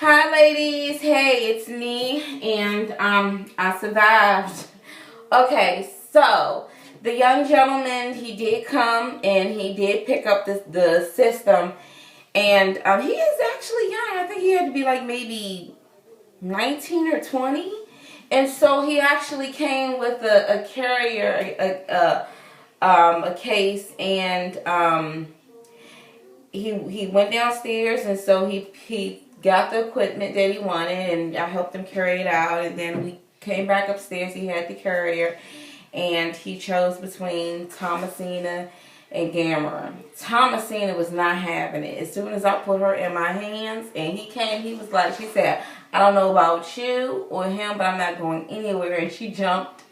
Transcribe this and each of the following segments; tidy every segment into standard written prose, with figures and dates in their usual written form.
Hi ladies, hey, it's me, and I survived. Okay, so the young gentleman, he did come and he did pick up the system, and he is actually young. I think he had to be like maybe 19 or 20, and so he actually came with a carrier, a case, and he went downstairs, and so he got the equipment that he wanted, and I helped him carry it out, and then we came back upstairs. He had the carrier, and he chose between Thomasina and Gamera. Thomasina was not having it. As soon as I put her in my hands and he came, he was like, she said, I don't know about you or him, but I'm not going anywhere, and she jumped.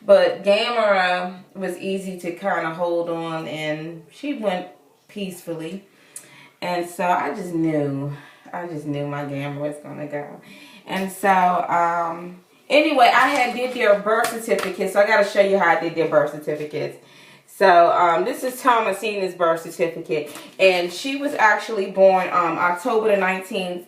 But Gamera was easy to kind of hold on, and she went peacefully. And so I just knew my Gamera was gonna go. And so anyway, I had did their birth certificate, so I gotta show you how I did their birth certificates. So this is Thomasina's birth certificate, and she was actually born October the 19th,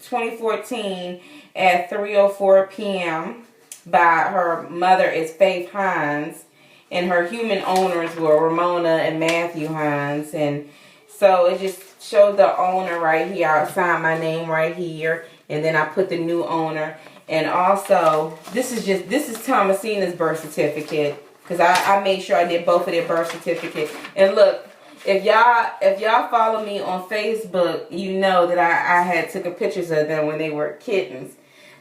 2014 at 3:04 p.m. by her mother is Faith Hines, and her human owners were Ramona and Matthew Hines. And so it just showed the owner right here. I signed my name right here, and then I put the new owner. And also, this is Thomasina's birth certificate, because I made sure I did both of their birth certificates. And look, if y'all follow me on Facebook, you know that I had took pictures of them when they were kittens.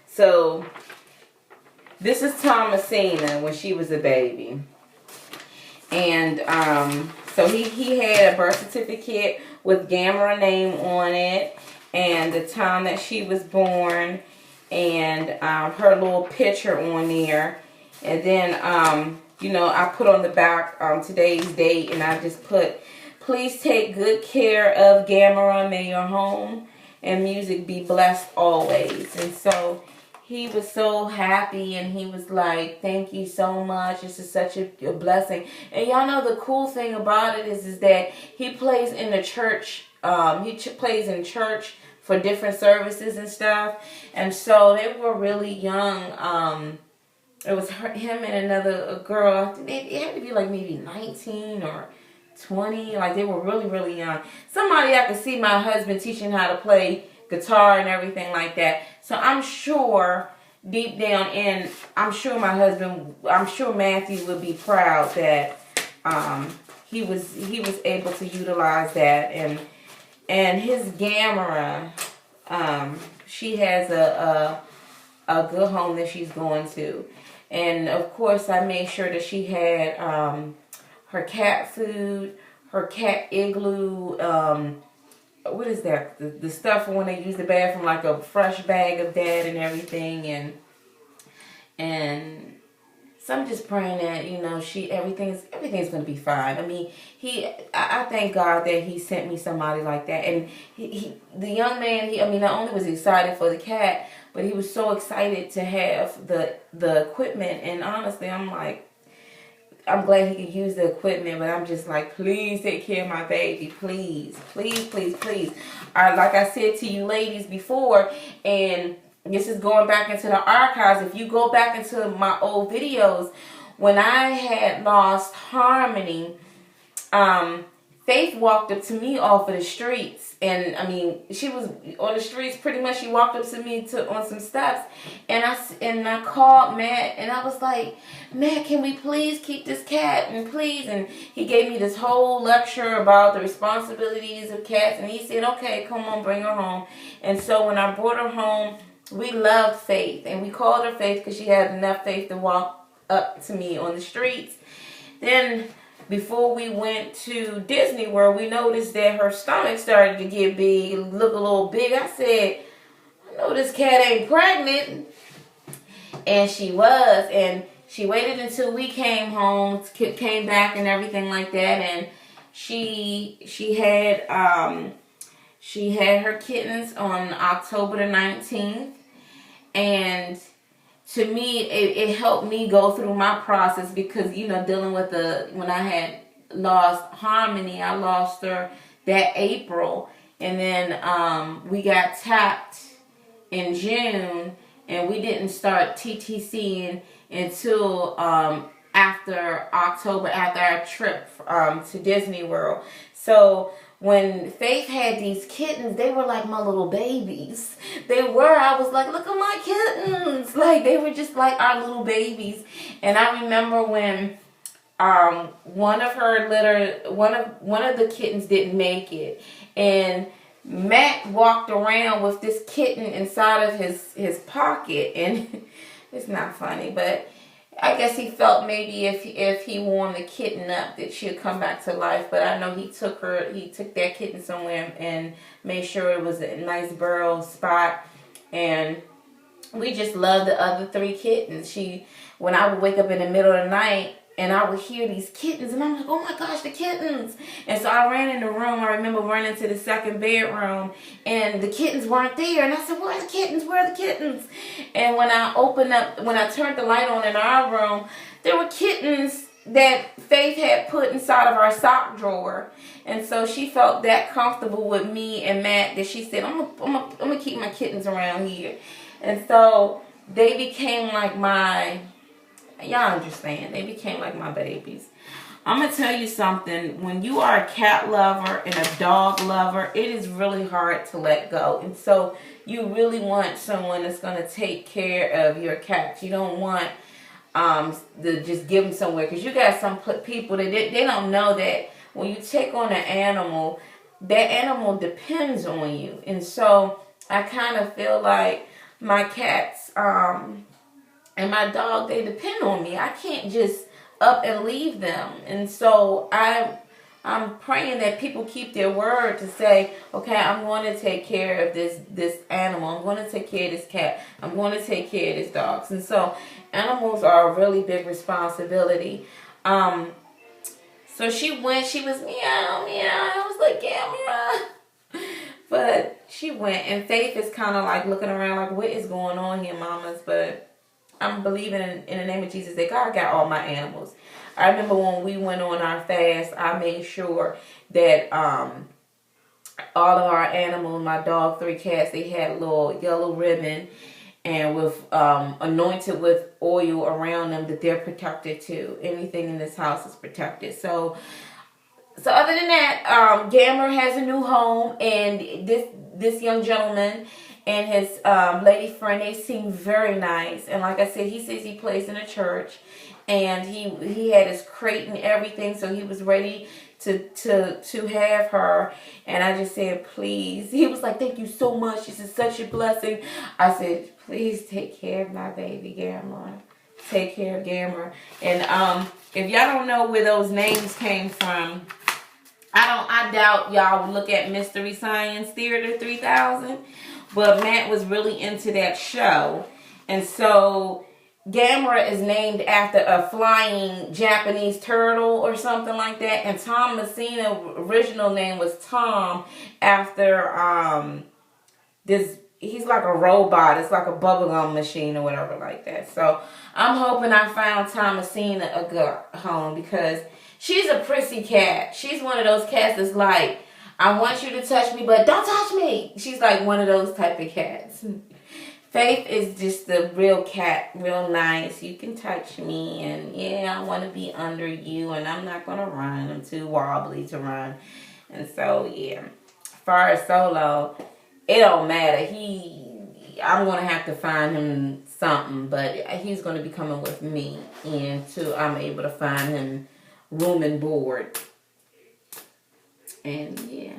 So this is Thomasina when she was a baby. And so he had a birth certificate with Gamera name on it, and the time that she was born, and her little picture on there. And then you know, I put on the back today's date, and I just put, please take good care of Gamera. May your home and music be blessed always. And so he was so happy, and he was like, thank you so much. This is such a blessing. And y'all know the cool thing about it is that he plays in the church. He plays in church for different services and stuff. And so they were really young. It was him and another girl. I think it had to be like maybe 19 or 20. Like they were really, really young. Somebody I could see my husband teaching how to play guitar and everything like that. So I'm sure deep down in, I'm sure Matthew would be proud that he was able to utilize that. And his Gamera, she has a good home that she's going to. And of course I made sure that she had her cat food, her cat igloo, what is that? The stuff when they use the bathroom, like a fresh bag of that and everything. And so I'm just praying that, you know, everything's gonna be fine. I mean, I thank God that he sent me somebody like that. And the young man, not only was he excited for the cat, but he was so excited to have the equipment. And honestly, I'm glad he could use the equipment, but I'm just like, please take care of my baby. Please, please, please, please. Like I said to you ladies before, and this is going back into the archives. If you go back into my old videos, when I had lost Harmony, Faith walked up to me off of the streets. And I mean, she was on the streets pretty much. She walked up to me on some steps, and I called Matt, and I was like, Matt, can we please keep this cat? And please. And he gave me this whole lecture about the responsibilities of cats, and he said, okay, come on, bring her home. And so when I brought her home, we loved Faith, and we called her Faith because she had enough faith to walk up to me on the streets. Then before we went to Disney World, we noticed that her stomach started to get big, look a little big. I said, I know this cat ain't pregnant. And she was. And she waited until we came home, came back and everything like that. And she had her kittens on October the 19th. And to me, it helped me go through my process, because, you know, dealing with when I had lost Harmony, I lost her that April. and then we got tapped in June, and we didn't start TTCing until after October, after our trip to Disney World. So when Faith had these kittens, they were like my little babies. They were. I was like, look at my kittens. Like, they were just like our little babies. And I remember when one of the kittens didn't make it, and Matt walked around with this kitten inside of his pocket, and it's not funny, but I guess he felt maybe if he warmed the kitten up that she'd come back to life. But I know he took that kitten somewhere and made sure it was a nice burrow spot, and we just loved the other 3 kittens. When I would wake up in the middle of the night and I would hear these kittens, and I'm like, oh my gosh, the kittens. And so I ran in the room. I remember running to the second bedroom, and the kittens weren't there. And I said, where are the kittens? Where are the kittens? And when I turned the light on in our room, there were kittens that Faith had put inside of our sock drawer. And so she felt that comfortable with me and Matt that she said, I'm gonna keep my kittens around here. And so they became like y'all understand, they became like my babies. I'm going to tell you something. When you are a cat lover and a dog lover, it is really hard to let go. And so you really want someone that's going to take care of your cats. You don't want to just give them somewhere. Because you got some people that they don't know that when you take on an animal, that animal depends on you. And so I kind of feel like my cats and my dog, they depend on me. I can't just up and leave them. And so I'm praying that people keep their word to say, okay, I'm going to take care of this animal. I'm going to take care of this cat. I'm going to take care of this dog. And so animals are a really big responsibility. So she was meow, meow. I was like, Gamera. But she went, and Faith is kind of like looking around like, what is going on here, mamas? But I'm believing in the name of Jesus that God got all my animals. I remember when we went on our fast, I made sure that all of our animals, my dog, 3 cats, they had a little yellow ribbon and with anointed with oil around them, that they're protected too. Anything in this house is protected. So other than that, Gamera has a new home, and this young gentleman and his lady friend, they seem very nice. And like I said, he says he plays in a church, and he had his crate and everything, so he was ready to have her. And I just said, please. He was like, thank you so much. This is such a blessing. I said, please take care of my baby, Gamera. Take care of Gamera. And if y'all don't know where those names came from, I doubt y'all would look at Mystery Science Theater 3000. But Matt was really into that show. And so Gamera is named after a flying Japanese turtle or something like that. And Tom Messina's original name was Tom after he's like a robot. It's like a bubblegum machine or whatever like that. So I'm hoping I found Tom Messina a good home, because she's a prissy cat. She's one of those cats that's like, I want you to touch me, but don't touch me. She's like one of those type of cats. Faith is just the real cat, real nice. You can touch me, and yeah, I want to be under you, and I'm not going to run. I'm too wobbly to run. And so, yeah. As far as Solo, it don't matter. I'm going to have to find him something, but he's going to be coming with me until I'm able to find him room and board. And yeah.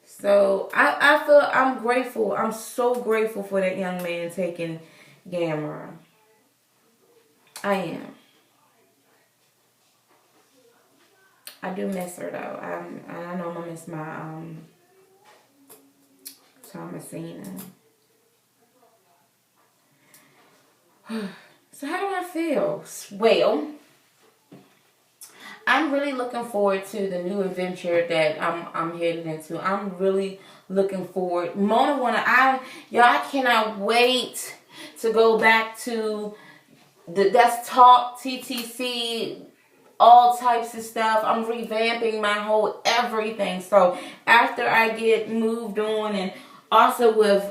So I feel I'm grateful. I'm so grateful for that young man taking Gamera. I am. I do miss her though. I know I'm gonna miss my Thomasina. So how do I feel? Well, I'm really looking forward to the new adventure that I'm headed into. I'm really looking forward. Y'all cannot wait to go back to that's Talk TTC all types of stuff. I'm revamping my whole everything. So after I get moved on, and also with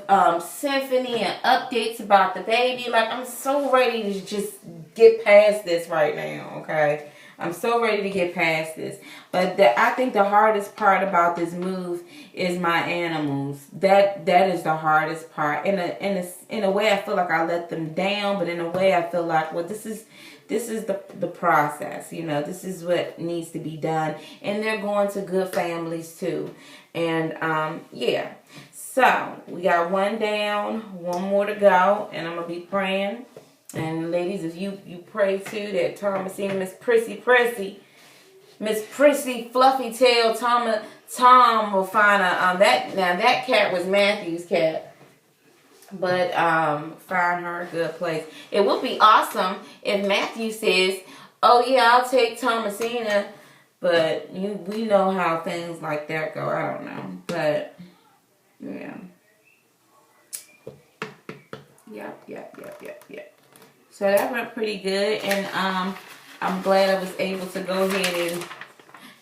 Symphony and updates about the baby, like, I'm so ready to just get past this right now, okay? I'm so ready to get past this. But I think the hardest part about this move is my animals. That is the hardest part. In a way, I feel like I let them down, but in a way, I feel like, well, this is the process. You know, this is what needs to be done, and they're going to good families too. And yeah. So we got one down, one more to go, and I'm gonna be praying. And ladies, if you pray too, that Thomasine, Miss Prissy, Fluffy Tail, Tom will find a that cat was Matthew's cat, but find her a good place. It would be awesome if Matthew says, "Oh yeah, I'll take Thomasina," but we know how things like that go. I don't know, but yeah, yep. So that went pretty good, and I'm glad I was able to go ahead and,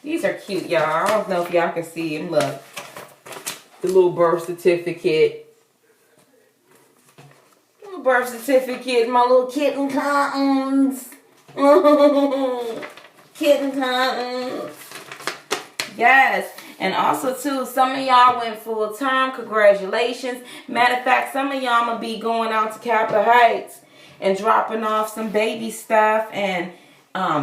these are cute, y'all. I don't know if y'all can see them. Look, the little birth certificate. Little birth certificate, my little kitten cottons. Kitten cottons. Yes. And also, too, some of y'all went full term. Congratulations. Matter of fact, some of y'all gonna be going out to Capitol Heights and dropping off some baby stuff and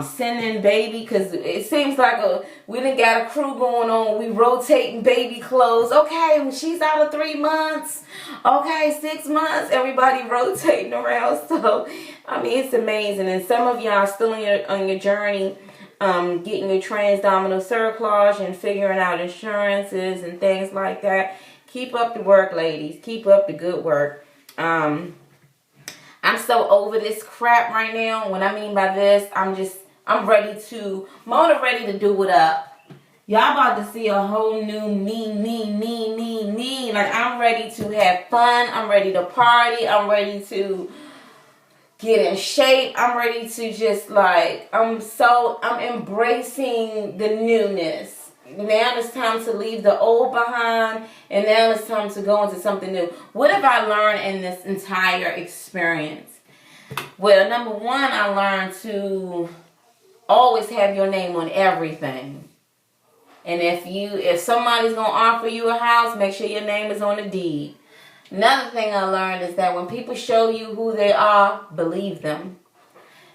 sending baby, because it seems like we done got a crew going on. We rotating baby clothes. Okay, when she's out of 3 months. Okay, 6 months. Everybody rotating around. So, I mean, it's amazing. And some of y'all still on your journey, getting your transdominal cerclage and figuring out insurances and things like that. Keep up the work, ladies. Keep up the good work. I'm so over this crap right now. What I mean by this, I'm ready to, Mona ready to do it up. Y'all about to see a whole new me. Like, I'm ready to have fun. I'm ready to party. I'm ready to get in shape. I'm ready to just, like, I'm embracing the newness. Now it's time to leave the old behind, and now it's time to go into something new. What have I learned in this entire experience? Well, number one, I learned to always have your name on everything. And if somebody's going to offer you a house, make sure your name is on the deed. Another thing I learned is that when people show you who they are, believe them.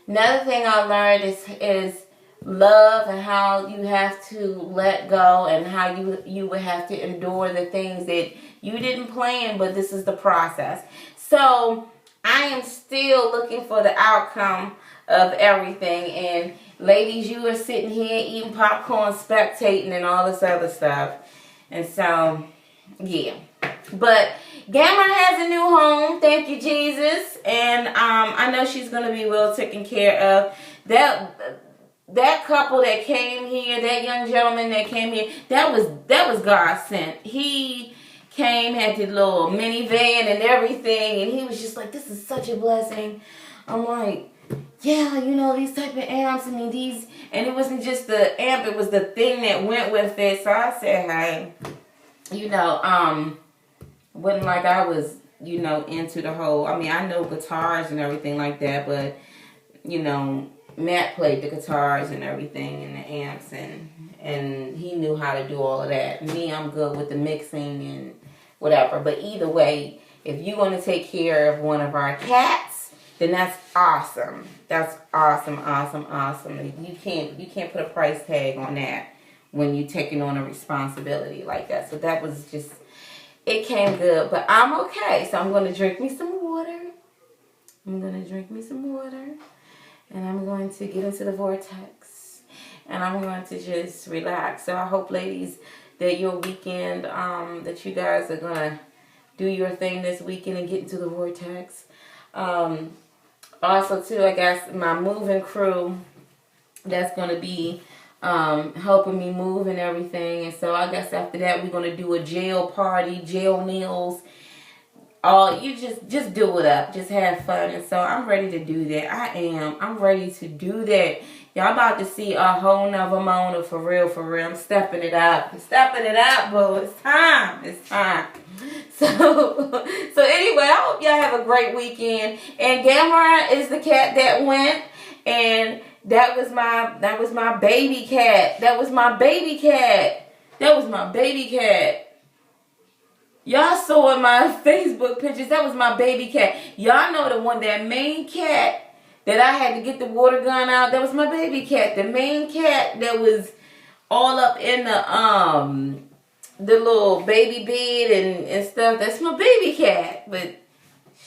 Another thing I learned is love, and how you have to let go, and how you would have to endure the things that you didn't plan, but this is the process. So I am still looking for the outcome of everything. And ladies, you are sitting here eating popcorn, spectating, and all this other stuff. And so, yeah. But Gamera has a new home. Thank you, Jesus. And I know she's going to be well taken care of. That couple that came here, that young gentleman that came here, that was God sent. He came, had the little minivan and everything, and he was just like, this is such a blessing. I'm like, yeah, you know, these type of amps, I mean, these, and it wasn't just the amp, it was the thing that went with it. So I said, hey, you know, wasn't like I was, you know, into the whole, I mean, I know guitars and everything like that, but, you know, Matt played the guitars and everything and the amps, and he knew how to do all of that. Me, I'm good with the mixing and whatever. But either way, if you want to take care of one of our cats, then that's awesome. That's awesome. You can't put a price tag on that when you're taking on a responsibility like that. So that was just, it came good. But I'm okay. So I'm going to drink me some water. And I'm going to get into the vortex. And I'm going to just relax. So I hope, ladies, that your weekend, that you guys are going to do your thing this weekend and get into the vortex. Also, too, I guess my moving crew that's going to be helping me move and everything. And so I guess after that, we're going to do a jail party, jail meals. you just do it up. Just have fun. And so I'm ready to do that. I am. I'm ready to do that. Y'all about to see a whole nother Mona for real, for real. I'm stepping it up. I'm stepping it up, boo. It's time. It's time. So anyway, I hope y'all have a great weekend. And Gamera is the cat that went. And that was my baby cat. That was my baby cat. That was my baby cat. Y'all saw in my Facebook pictures, that was my baby cat. Y'all know the one, that main cat that I had to get the water gun out, that was my baby cat. The main cat that was all up in the little baby bed and stuff, that's my baby cat. But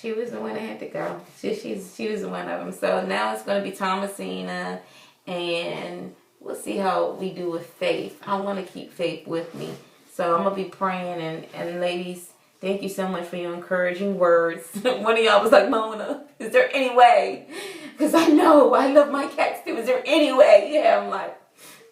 she was the one that had to go. She was one of them. So now it's going to be Thomasina, and we'll see how we do with Faith. I want to keep Faith with me. So I'm going to be praying, and ladies, thank you so much for your encouraging words. One of y'all was like, Mona, is there any way? Because I know I love my cats too. Is there any way? Yeah, I'm like,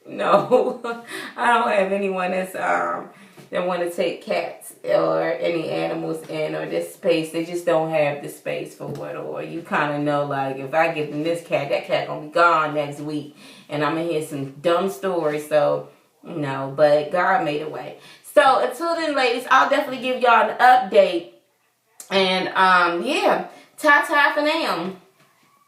no. I don't have anyone that's that want to take cats or any animals in or this space. They just don't have the space for it. Or you kind of know, like, if I give them this cat, that cat going to be gone next week. And I'm going to hear some dumb stories. So, no, but God made a way. So until then, ladies, I'll definitely give y'all an update. And yeah, ta-ta for now.